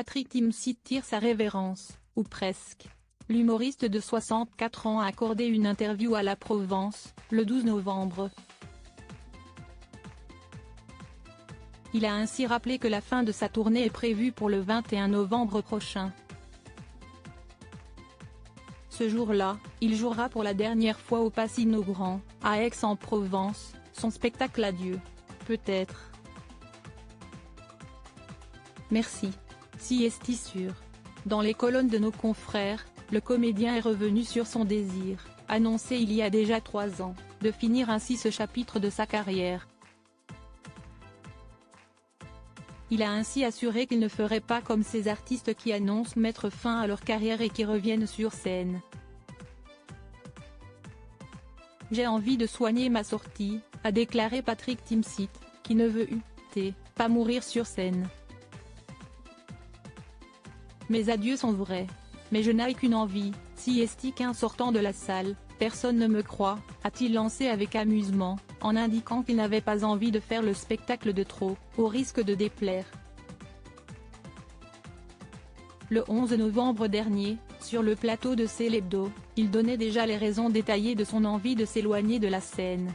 Patrick Timsit tire sa révérence, ou presque. L'humoriste de 64 ans a accordé une interview à La Provence, le 12 novembre. Il a ainsi rappelé que la fin de sa tournée est prévue pour le 21 novembre prochain. Ce jour-là, il jouera pour la dernière fois au Casino Grand, à Aix-en-Provence, son spectacle Adieu. Peut-être. Merci. Si est sûr. Dans les colonnes de nos confrères, le comédien est revenu sur son désir, annoncé il y a déjà 3 ans, de finir ainsi ce chapitre de sa carrière. Il a ainsi assuré qu'il ne ferait pas comme ces artistes qui annoncent mettre fin à leur carrière et qui reviennent sur scène. J'ai envie de soigner ma sortie, a déclaré Patrick Timsit, qui ne veut pas mourir sur scène. Mes adieux sont vrais. Mais je n'ai qu'une envie, si est qu'en sortant de la salle, personne ne me croit, a-t-il lancé avec amusement, en indiquant qu'il n'avait pas envie de faire le spectacle de trop, au risque de déplaire. Le 11 novembre dernier, sur le plateau de C'est l'Hebdo, il donnait déjà les raisons détaillées de son envie de s'éloigner de la scène.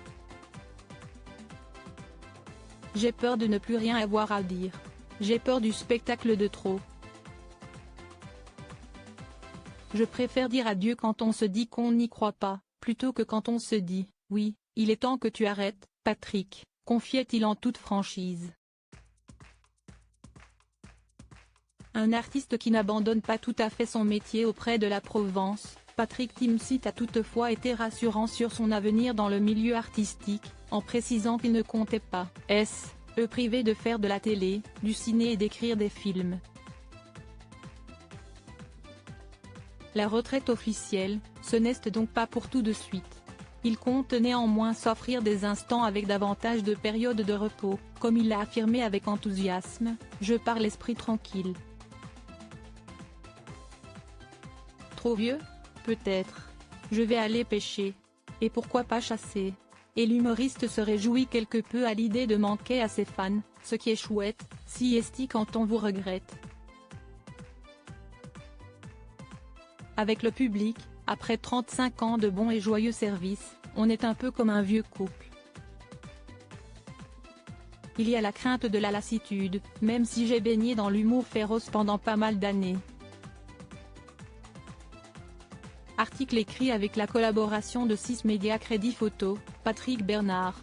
J'ai peur de ne plus rien avoir à dire. J'ai peur du spectacle de trop. Je préfère dire adieu quand on se dit qu'on n'y croit pas, plutôt que quand on se dit « oui, il est temps que tu arrêtes, Patrick », confiait-il en toute franchise. Un artiste qui n'abandonne pas tout à fait son métier auprès de La Provence, Patrick Timsit a toutefois été rassurant sur son avenir dans le milieu artistique, en précisant qu'il ne comptait pas privé de faire de la télé, du ciné et d'écrire des films. La retraite officielle, ce n'est donc pas pour tout de suite. Il compte néanmoins s'offrir des instants avec davantage de périodes de repos, comme il l'a affirmé avec enthousiasme, « Je pars l'esprit tranquille ». Trop vieux ? Peut-être. Je vais aller pêcher. Et pourquoi pas chasser ? Et l'humoriste se réjouit quelque peu à l'idée de manquer à ses fans, ce qui est chouette, si est quand on vous regrette. Avec le public, après 35 ans de bons et joyeux services, on est un peu comme un vieux couple. Il y a la crainte de la lassitude, même si j'ai baigné dans l'humour féroce pendant pas mal d'années. Article écrit avec la collaboration de 6 médias Crédit Photo, Patrick Bernard.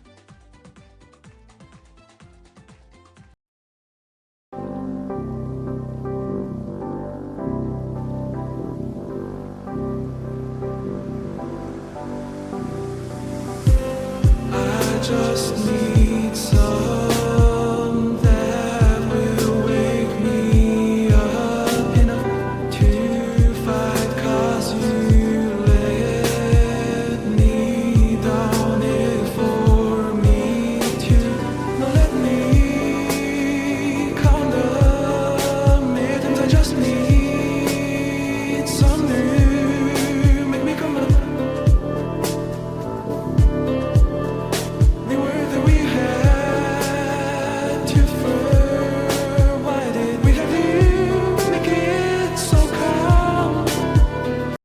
Just need